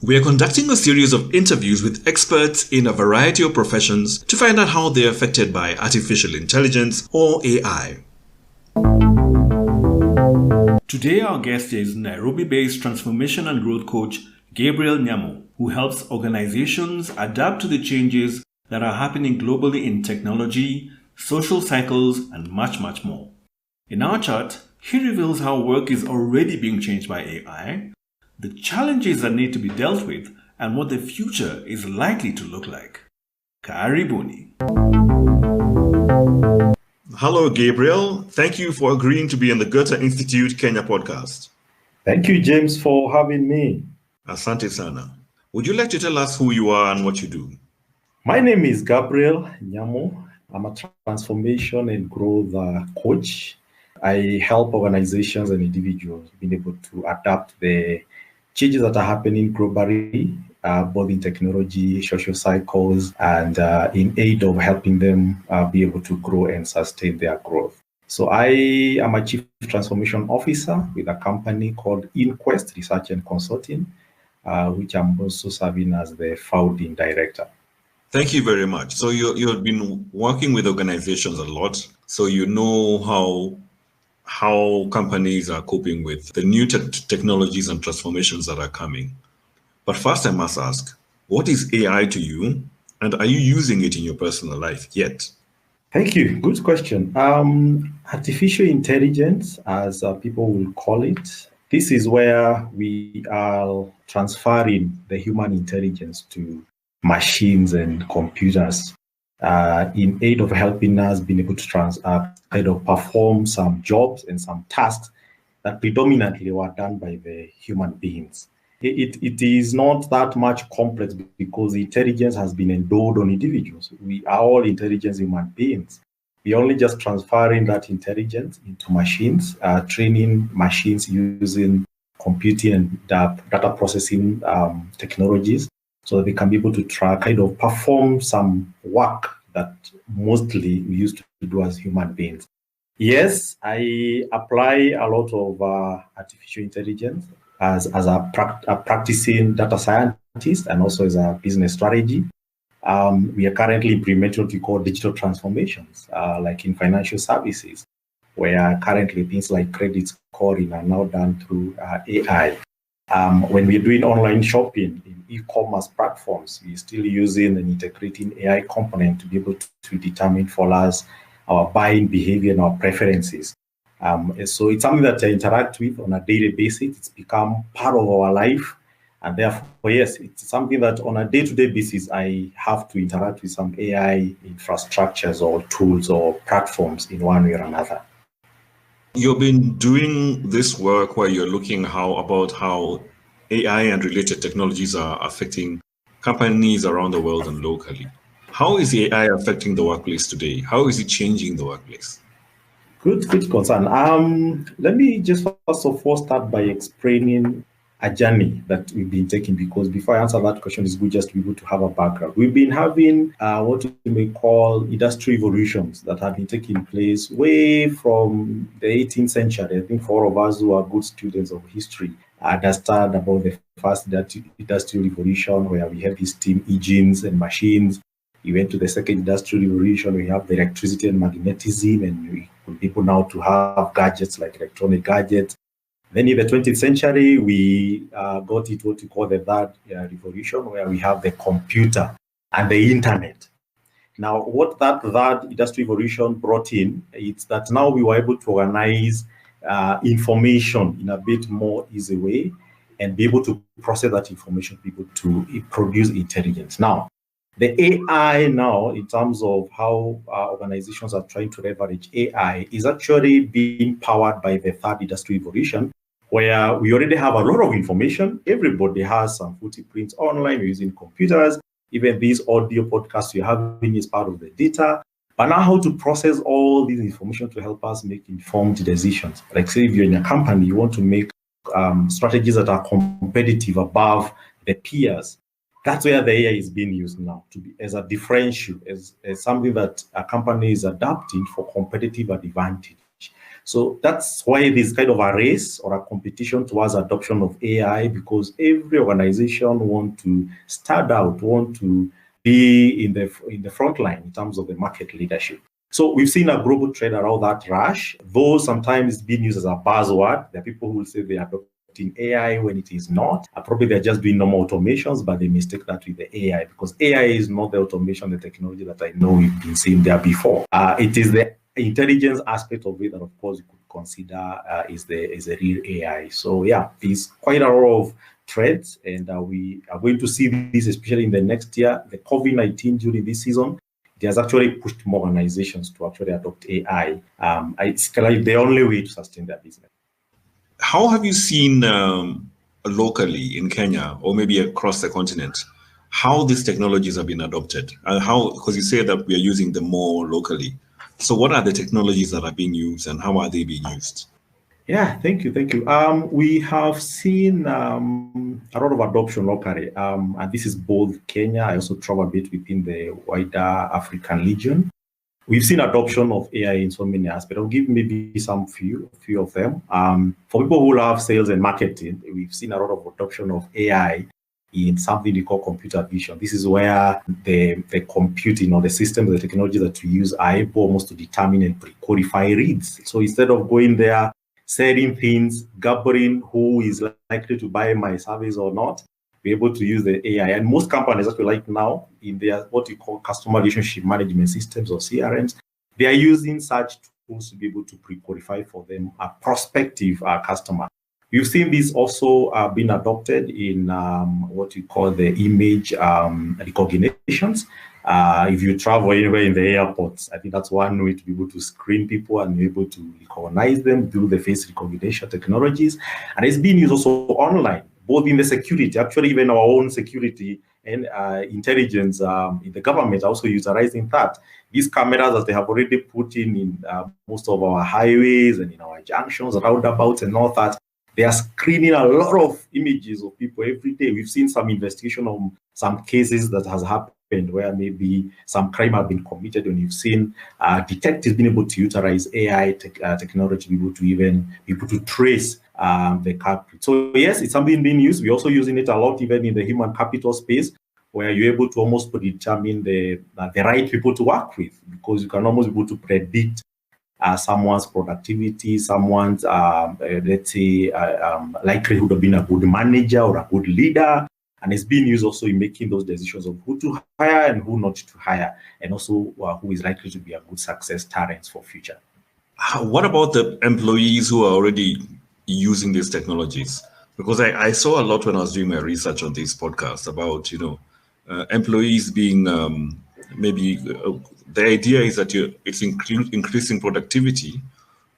We are conducting a series of interviews with experts in a variety of professions to find out how they are affected by artificial intelligence or AI. Today our guest is Nairobi-based transformation and growth coach Gabriel Nyamu, who helps organizations adapt to the changes that are happening globally in technology, social cycles, and much, much more. In our chat, he reveals how work is already being changed by AI, the challenges that need to be dealt with, and what the future is likely to look like. Karibuni. Hello, Gabriel. Thank you for agreeing to be on the Goethe Institute Kenya podcast. Thank you, James, for having me. Asante sana. Would you like to tell us who you are and what you do? My name is Gabriel Nyamu. I'm a transformation and growth coach. I help organizations and individuals being able to adapt the changes that are happening globally, both in technology, social cycles, and in aid of helping them be able to grow and sustain their growth. So I am a Chief Transformation Officer with a company called Inquest Research and Consulting, which I'm also serving as the founding director. Thank you very much. So you've been working with organizations a lot, so you know how companies are coping with the new technologies and transformations that are coming. But first, I must ask, what is AI to you, and are you using it in your personal life yet? Thank you. Good question. Artificial intelligence, as people will call it, this is where we are transferring the human intelligence to machines and computers in aid of helping us being able to perform some jobs and some tasks that predominantly were done by the human beings. It is not that much complex because the intelligence has been endowed on individuals. We are all intelligent human beings. We only just transferring that intelligence into machines, training machines using computing and data processing technologies, so that they can be able to perform some work that mostly we used to do as human beings. Yes, I apply a lot of artificial intelligence as a practicing data scientist and also as a business strategy. We are currently implementing what we call digital transformations, like in financial services, where currently things like credit scoring are now done through AI. When we're doing online shopping in e-commerce platforms, we're still using and integrating AI component to be able to determine for us our buying behavior and our preferences. So it's something that I interact with on a daily basis. It's become part of our life. And therefore, yes, it's something that on a day-to-day basis, I have to interact with some AI infrastructures or tools or platforms in one way or another. You've been doing this work where you're looking about how AI and related technologies are affecting companies around the world and locally. How is AI affecting the workplace today? How is it changing the workplace? Good concern. Let me just first of all start by explaining a journey that we've been taking, because before I answer that question, it's good just to be able to have a background. We've been having what we may call industry revolutions that have been taking place way from the 18th century. I think for all of us who are good students of history understand about the first industrial revolution, where we have these steam engines and machines. We went to the second industrial revolution. We have the electricity and magnetism, and we people now to have gadgets like electronic gadgets. Then in the 20th century, we got it what we call the third revolution, where we have the computer and the internet. Now, what that third industrial revolution brought in is that now we were able to organize information in a bit more easy way and be able to process that information, be able to produce intelligence. Now, the AI now, in terms of how organizations are trying to leverage AI, is actually being powered by the third industrial revolution, where we already have a lot of information. Everybody has some footprints online. We're using computers. Even these audio podcasts you're having is part of the data. But now how to process all this information to help us make informed decisions. Like say if you're in a company, you want to make strategies that are competitive above the peers. That's where the AI is being used now to be as a differential, as something that a company is adapting for competitive advantage. So that's why there's kind of a race or a competition towards adoption of AI, because every organization want to stand out, want to be in the front line in terms of the market leadership. So we've seen a global trend around that rush, though sometimes it's being used as a buzzword. There are people who will say they are adopting AI when it is not. Probably they're just doing normal automations, but they mistake that with the AI, because AI is not the automation, the technology that I know we've been seeing there before. It is the intelligence aspect of it that, of course, you could consider is the real AI. So yeah, there's quite a lot of trends, and we are going to see this, especially in the next year. The COVID-19 during this season, it has actually pushed more organizations to actually adopt AI. It's kind of the only way to sustain their business. How have you seen locally in Kenya, or maybe across the continent, how these technologies have been adopted? Because you say that we are using them more locally. So what are the technologies that are being used, and how are they being used? Yeah, thank you. We have seen a lot of adoption locally, and this is both Kenya. I also travel a bit within the wider African region. We've seen adoption of AI in so many aspects. I'll give maybe few of them. For people who love sales and marketing, we've seen a lot of adoption of AI in something we call computer vision. This is where the computing or the systems, the technology that we use are able almost to determine and pre-qualify reads. So instead of going there, selling things, gathering who is likely to buy my service or not, be able to use the AI. And most companies actually like now in their what we call customer relationship management systems or CRMs, they are using such tools to be able to pre-qualify for them a prospective customer. You've seen this also being adopted in what we call the image recognitions. If you travel anywhere in the airports, I think that's one way to be able to screen people and be able to recognize them through the face recognition technologies. And it's being used also online, both in the security, actually even our own security and intelligence in the government also utilizing that. These cameras that they have already put in most of our highways and in our junctions, roundabouts and all that, they are screening a lot of images of people every day. We've seen some investigation on some cases that has happened where maybe some crime has been committed, and you've seen detectives being able to utilize AI technology to be able to even be able to trace the culprit. So yes, it's something being used. We're also using it a lot even in the human capital space, where you're able to almost predetermine the right people to work with, because you can almost be able to predict someone's productivity, someone's, let's say, likelihood of being a good manager or a good leader. And it's being used also in making those decisions of who to hire and who not to hire, and also who is likely to be a good success talent for future. What about the employees who are already using these technologies? Because I saw a lot when I was doing my research on this podcast about, employees being maybe the idea is that it's increasing productivity,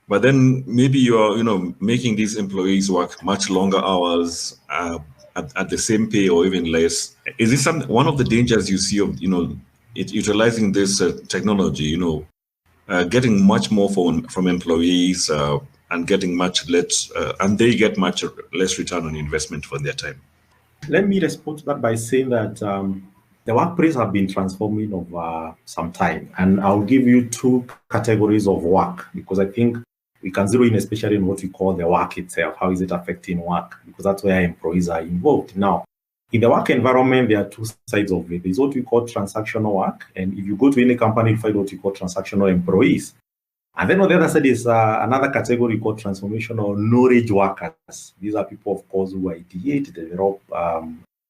but then maybe you're making these employees work much longer hours at the same pay or even less. Is this one of the dangers you see of utilizing this technology? Getting much more from employees and getting much less, and they get much less return on investment for their time. Let me respond to that by saying that the workplace have been transforming over some time. And I'll give you two categories of work, because I think we can zero in especially in what we call the work itself. How is it affecting work? Because that's where employees are involved. Now, in the work environment, there are two sides of it. There's what we call transactional work. And if you go to any company, you find what we call transactional employees. And then on the other side is another category called transformational knowledge workers. These are people, of course, who ideate, develop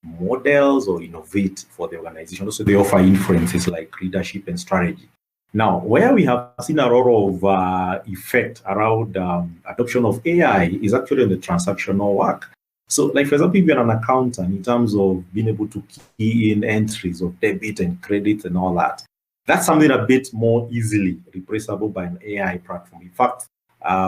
models or innovate for the organization. So they offer influences like leadership and strategy. Now, where we have seen a lot of effect around adoption of AI is actually in the transactional work. So, like, for example, if you're an accountant, in terms of being able to key in entries of debit and credit and all that, that's something a bit more easily replaceable by an AI platform. In fact,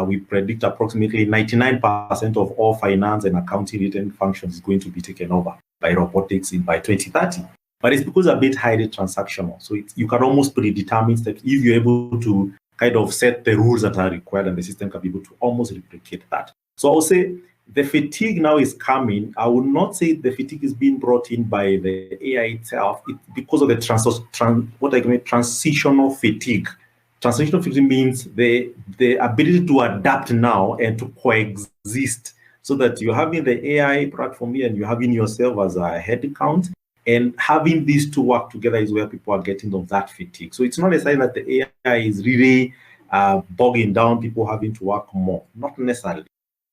we predict approximately 99% of all finance and accounting related functions is going to be taken over by robotics by 2030. But it's because a bit highly transactional. So you can almost predetermine steps if you're able to kind of set the rules that are required, and the system can be able to almost replicate that. So I would say the fatigue now is coming. I would not say the fatigue is being brought in by the AI itself. It's because of the transitional fatigue Transformational thinking means the ability to adapt now and to coexist, so that you're having the AI platform here and you're having yourself as a head count, and having these two work together is where people are getting of that fatigue. So it's not necessarily that the AI is really bogging down people having to work more, not necessarily.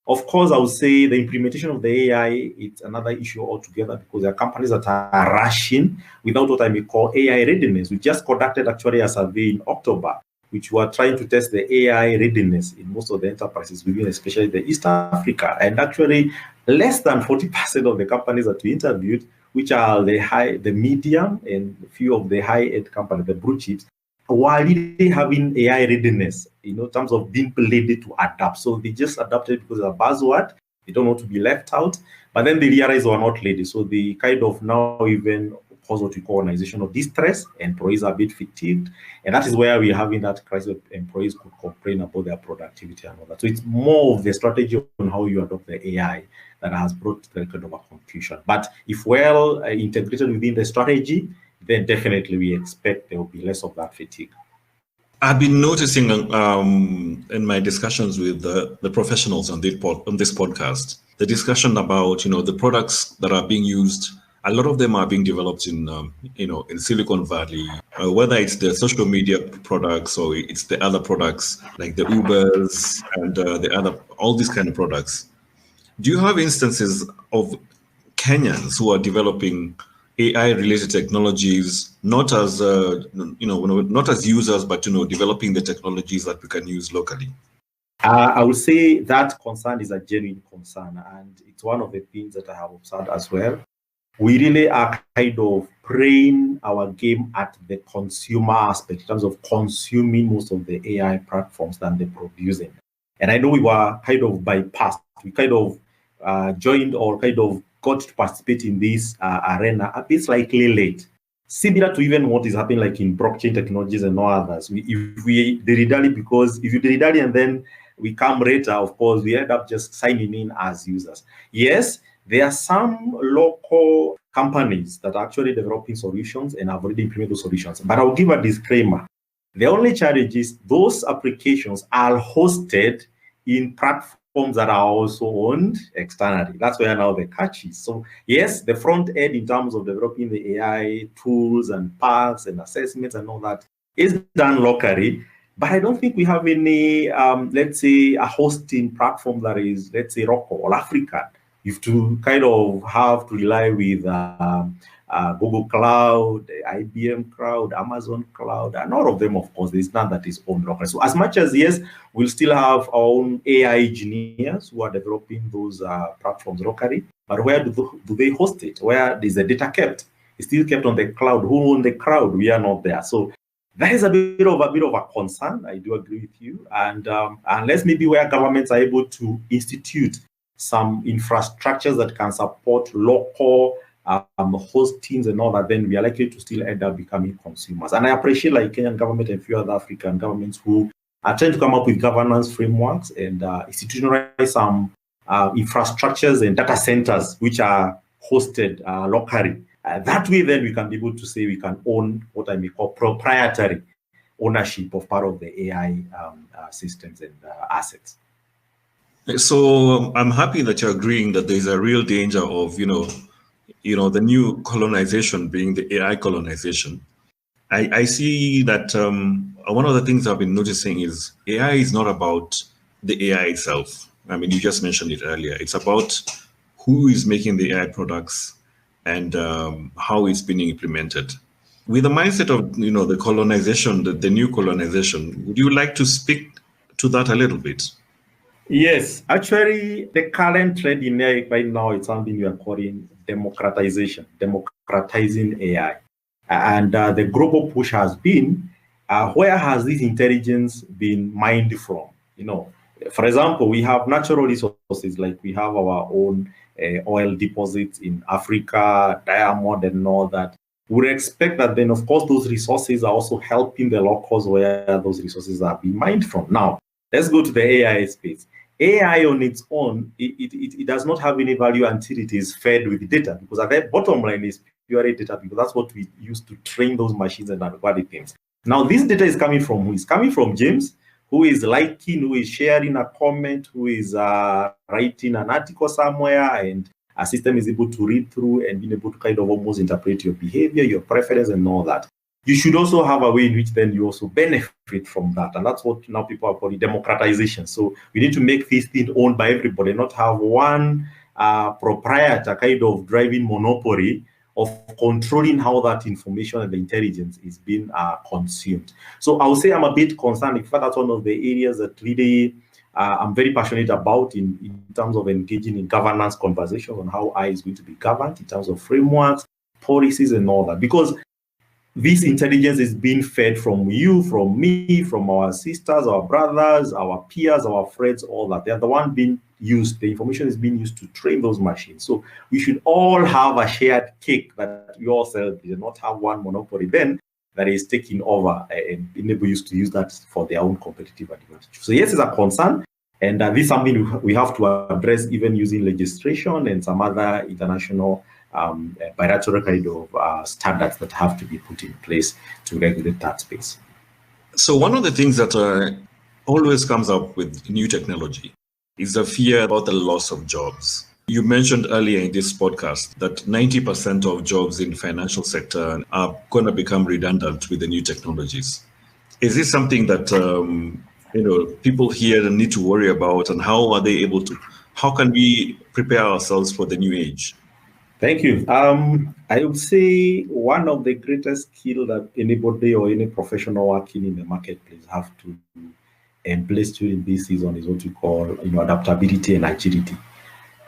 Of course, I would say the implementation of the AI, it's another issue altogether, because there are companies that are rushing without what I may call AI readiness. We just conducted actually a survey in October, which were trying to test the AI readiness in most of the enterprises within, especially the East Africa. And actually, less than 40% of the companies that we interviewed, which are the medium and a few of the high-end companies, the blue chips, were really having AI readiness, in terms of being ready to adapt. So they just adapted because of a buzzword. They don't want to be left out. But then they realized they were not ready. So they kind of now even cause what we call organizational distress. Employees are a bit fatigued. And that is where we're having that crisis. Employees could complain about their productivity and all that. So it's more of the strategy on how you adopt the AI that has brought the kind of a confusion. But if well integrated within the strategy, then definitely we expect there will be less of that fatigue. I've been noticing in my discussions with the professionals on this podcast, the discussion about the products that are being used. A lot of them are being developed in in Silicon Valley, whether it's the social media products or it's the other products like the Ubers and the other, all these kind of products. Do you have instances of Kenyans who are developing AI-related technologies, not as not as users, but developing the technologies that we can use locally? I would say that concern is a genuine concern, and it's one of the things that I have observed as well. We really are kind of playing our game at the consumer aspect in terms of consuming most of the AI platforms than they're producing. And I know we were kind of bypassed. We kind of joined or kind of got to participate in this arena a bit slightly late. Similar to even what is happening like in blockchain technologies and all others. If we dilly-dally, because if you dilly-dally and then we come later, of course, we end up just signing in as users. Yes, there are some local companies that are actually developing solutions and have already implemented those solutions. But I'll give a disclaimer. The only challenge is those applications are hosted in platforms that are also owned externally. That's where now the catch is. So yes, the front end in terms of developing the AI tools and paths and assessments and all that is done locally. But I don't think we have any, let's say, a hosting platform that is, let's say, local or African. You have to kind of have to rely with Google Cloud, IBM Cloud, Amazon Cloud, and all of them, of course, there's none that is owned locally. So as much as, yes, we'll still have our own AI engineers who are developing those platforms locally, but where do they host it? Where is the data kept? It's still kept on the cloud. Who owns the cloud? We are not there. So that is a bit of a concern. I do agree with you. And unless maybe where governments are able to institute some infrastructures that can support local hostings and all that, then we are likely to still end up becoming consumers. And I appreciate like Kenyan government and a few other African governments who are trying to come up with governance frameworks and institutionalize some infrastructures and data centers which are hosted locally. That way, then we can be able to say we can own what I may call proprietary ownership of part of the AI systems and assets. So I'm happy that you're agreeing that there's a real danger of, the new colonization being the AI colonization. I see that one of the things I've been noticing is AI is not about the AI itself. I mean, you just mentioned it earlier. It's about who is making the AI products and how it's being implemented. With the mindset of, the colonization, the new colonization, would you like to speak to that a little bit? Yes, actually, the current trend in AI right now is something we are calling democratization, democratizing AI. And the global push has been, where has this intelligence been mined from? For example, we have natural resources, like we have our own oil deposits in Africa, diamond and all that. We expect that then, of course, those resources are also helping the locals where those resources are being mined from. Now, let's go to the AI space. AI on its own, it does not have any value until it is fed with data, because at the bottom line is purely data, because that's what we use to train those machines and algorithms. Now, this data is coming from who? It's coming from James, who is liking, who is sharing a comment, who is writing an article somewhere, and a system is able to read through and being able to kind of almost interpret your behavior, your preference, and all that. You should also have a way in which then you also benefit from that. And that's what now people are calling democratization. So we need to make this thing owned by everybody, not have one proprietor kind of driving monopoly of controlling how that information and the intelligence is being consumed. So I would say I'm a bit concerned. In fact, that's one of the areas that really I'm very passionate about in terms of engaging in governance conversations on how AI is going to be governed in terms of frameworks, policies, and all that. Because this intelligence is being fed from you, from me, from our sisters, our brothers, our peers, our friends, all that. They're the one being used. The information is being used to train those machines. So we should all have a shared cake that we all sell. We do not have one monopoly then that is taking over and enable us to use that for their own competitive advantage. So yes, it's a concern. And this is something we have to address even using legislation and some other international bilateral kind of standards that have to be put in place to regulate that space. So one of the things that always comes up with new technology is the fear about the loss of jobs. You mentioned earlier in this podcast that 90% of jobs in the financial sector are going to become redundant with the new technologies. Is this something that people here need to worry about, and how can we prepare ourselves for the new age? Thank you. I would say one of the greatest skills that anybody or any professional working in the marketplace have to embrace during this season is what we call adaptability and agility.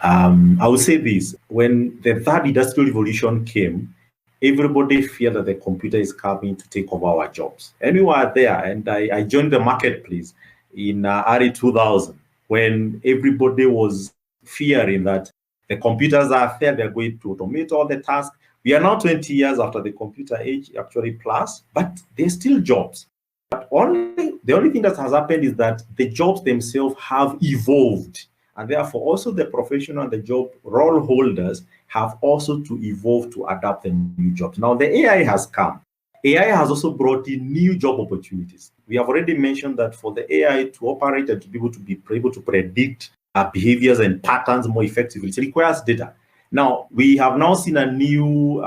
I would say this: when the third industrial revolution came, everybody feared that the computer is coming to take over our jobs. And we were there, and I joined the marketplace in early 2000 when everybody was fearing that the computers are there, they're going to automate all the tasks. We are now 20 years after the computer age, actually plus, but there's still jobs. But the only thing that has happened is that the jobs themselves have evolved. And therefore, also the professional and the job role holders have also to evolve to adapt the new jobs. Now, the AI has come. AI has also brought in new job opportunities. We have already mentioned that for the AI to operate and to be able to predict behaviors and patterns more effectively, it requires data. Now, we have now seen a new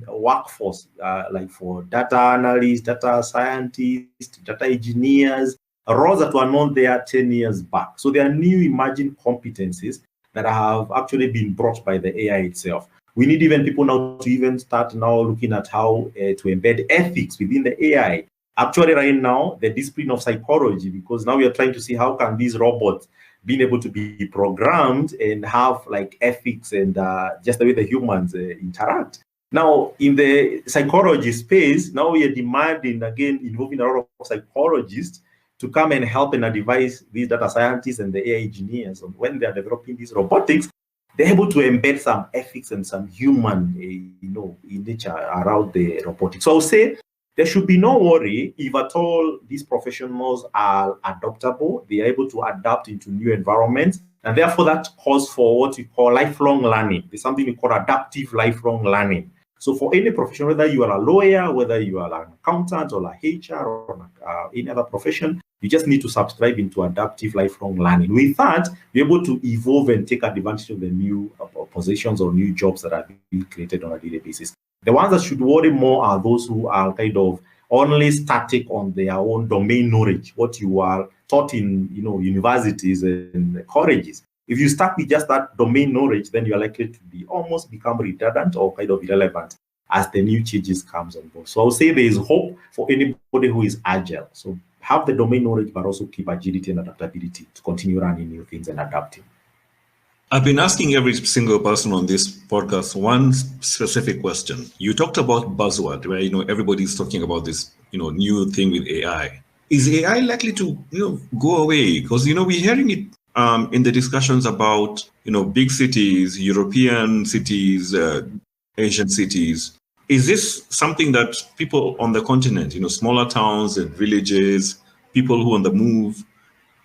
workforce, like for data analysts, data scientists, data engineers, roles that were not there 10 years back. So there are new emerging competencies that have actually been brought by the AI itself. We need even people now to even start now looking at how to embed ethics within the AI. Actually, right now, the discipline of psychology, because now we are trying to see how can these robots being able to be programmed and have like ethics and just the way the humans interact. Now, in the psychology space, now we are demanding, again, involving a lot of psychologists to come and help and advise these data scientists and the AI engineers on when they are developing these robotics, they're able to embed some ethics and some human, in nature around the robotics. So I'll say there should be no worry if at all these professionals are adaptable, they are able to adapt into new environments, and therefore that calls for what we call lifelong learning. There's something we call adaptive lifelong learning. So for any profession, whether you are a lawyer, whether you are an accountant or a HR or any other profession, you just need to subscribe into adaptive lifelong learning. With that, you're able to evolve and take advantage of the new positions or new jobs that are being created on a daily basis. The ones that should worry more are those who are kind of only static on their own domain knowledge, what you are taught in universities and colleges. If you start with just that domain knowledge, then you're likely to become redundant or kind of irrelevant as the new changes comes on board. So I would say there is hope for anybody who is agile. So have the domain knowledge, but also keep agility and adaptability to continue running new things and adapting. I've been asking every single person on this podcast one specific question. You talked about buzzword, where everybody's talking about this new thing with AI. Is AI likely to go away? Because we're hearing it in the discussions about big cities, European cities, Asian cities. Is this something that people on the continent, smaller towns and villages, people who are on the move,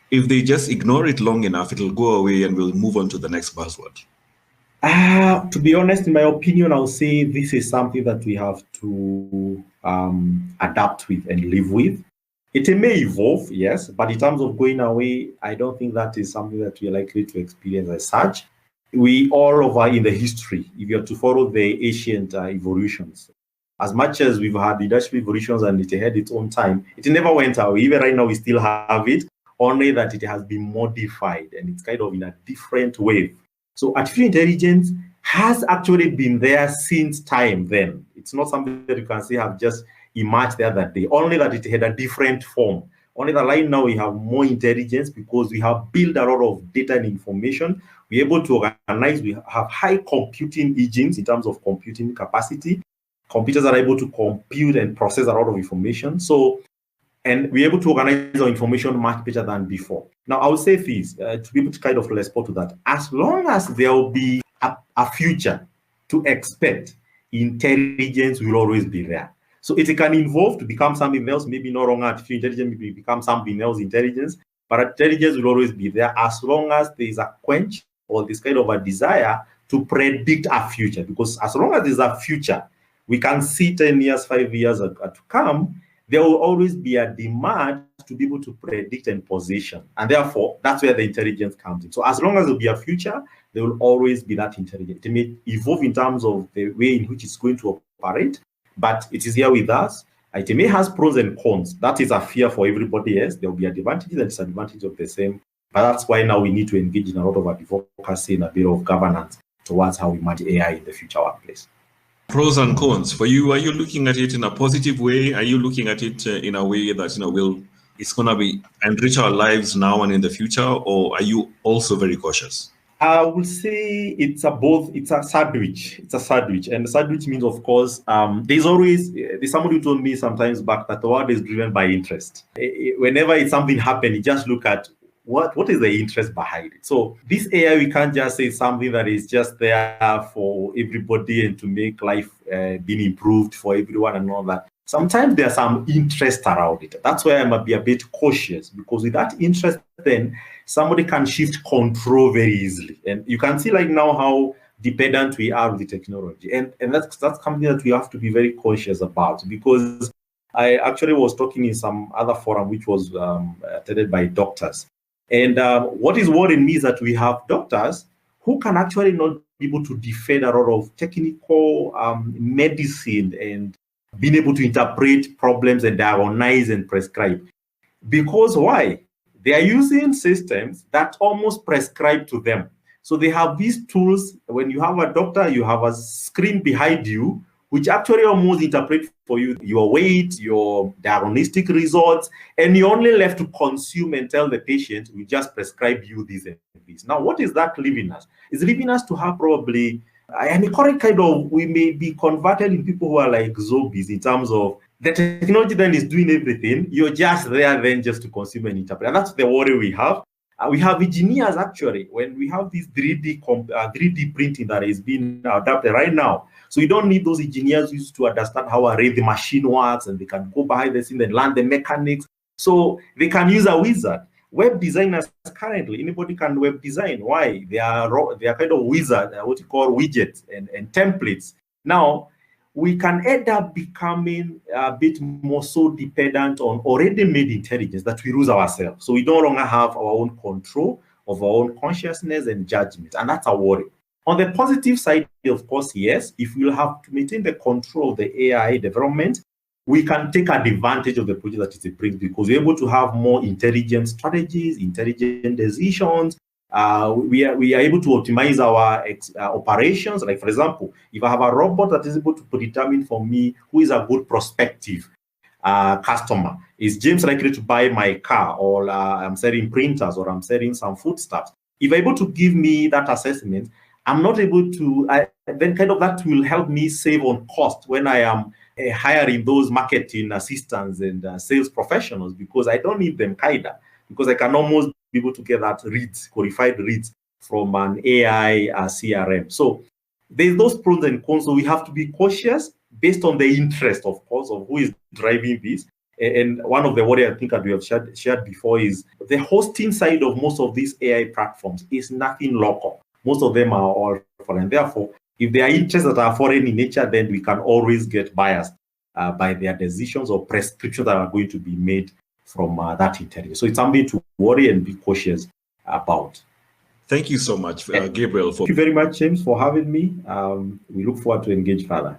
if they just ignore it long enough, it'll go away and we'll move on to the next buzzword? To be honest, in my opinion, I'll say this is something that we have to adapt with and live with. It may evolve, yes, but in terms of going away, I don't think that is something that we're likely to experience as such. We all over in the history, if you are to follow the ancient evolutions, as much as we've had industrial evolutions and it had its own time, it never went away. Even right now, we still have it, only that it has been modified and it's kind of in a different wave. So artificial intelligence has actually been there since time then. It's not something that you can say have just emerged the other day, only that it had a different form. Only that right now we have more intelligence because we have built a lot of data and information. We're able to organize, we have high computing engines in terms of computing capacity. Computers are able to compute and process a lot of information. So, and we're able to organize our information much better than before. Now, I would say this, to be able to kind of respond to that, as long as there will be a future to expect, intelligence will always be there. So it can evolve to become something else, maybe no longer artificial intelligence, maybe become something else intelligence, but intelligence will always be there as long as there is a quench or this kind of a desire to predict a future. Because as long as there's a future, we can see 10 years, 5 years to come, there will always be a demand to be able to predict and position. And therefore, that's where the intelligence comes in. So as long as there will be a future, there will always be that intelligence. It may evolve in terms of the way in which it's going to operate, but it is here with us. It may has pros and cons. That is a fear for everybody else. There will be advantages and disadvantages of the same. But that's why now we need to engage in a lot of advocacy and a bit of governance towards how we manage AI in the future workplace. Pros and cons for you. Are you looking at it in a positive way? Are you looking at it in a way that it's going to be enrich our lives now and in the future, or are you also very cautious? I would say it's a sandwich. It's a sandwich. And the sandwich means, of course, there's somebody who told me sometimes back that the world is driven by interest. Whenever it's something happens, you just look at what is the interest behind it. So this AI, we can't just say something that is just there for everybody and to make life being improved for everyone and all that. Sometimes there's some interest around it. That's why I might be a bit cautious, because with that interest, then somebody can shift control very easily. And you can see like now how dependent we are with the technology. And that's something that we have to be very cautious about, because I actually was talking in some other forum, which was attended by doctors. And what is worrying me is that we have doctors who can actually not be able to defend a lot of technical medicine and being able to interpret problems and diagnose and prescribe. Because why? They are using systems that almost prescribe to them. So they have these tools. When you have a doctor, you have a screen behind you, which actually almost interpret for you your weight, your diagnostic results, and you're only left to consume and tell the patient, we just prescribe you this and this. Now, what is that leaving us? It's leaving us to have probably and the current kind of, we may be converted in people who are like zombies in terms of the technology then is doing everything. You're just there then just to consume and interpret. And that's the worry we have. We have engineers actually, when we have this 3D printing that is being adapted right now. So you don't need those engineers used to understand how the machine works, and they can go behind the scene and learn the mechanics. So they can use a wizard. Web designers currently, anybody can web design. Why? They are kind of wizard, what you call widgets and templates. Now, we can end up becoming a bit more so dependent on already made intelligence that we lose ourselves. So we no longer have our own control of our own consciousness and judgment, and that's a worry. On the positive side, of course, yes, if we'll have to maintain the control of the AI development, we can take advantage of the project that it brings, because we're able to have more intelligent strategies, intelligent decisions. We are able to optimize our operations. Like, for example, if I have a robot that is able to determine for me who is a good prospective customer, is James likely to buy my car, or I'm selling printers, or I'm selling some foodstuffs. If I'm able to give me that assessment, I'm not able to, then kind of that will help me save on cost when I am hiring those marketing assistants and sales professionals, because I don't need them either, because I can almost be able to get that qualified reads from an AI CRM. So there's those pros and cons. So we have to be cautious based on the interest, of course, of who is driving this. And one of the worry I think that we have shared before is the hosting side of most of these AI platforms is nothing local. Most of them are all foreign. Therefore, if there are interests that are foreign in nature, then we can always get biased. by their decisions or prescriptions that are going to be made from that intelligence. So it's something to worry and be cautious about. Thank you so much, Gabriel. Thank you very much, James, for having me. We look forward to engage further.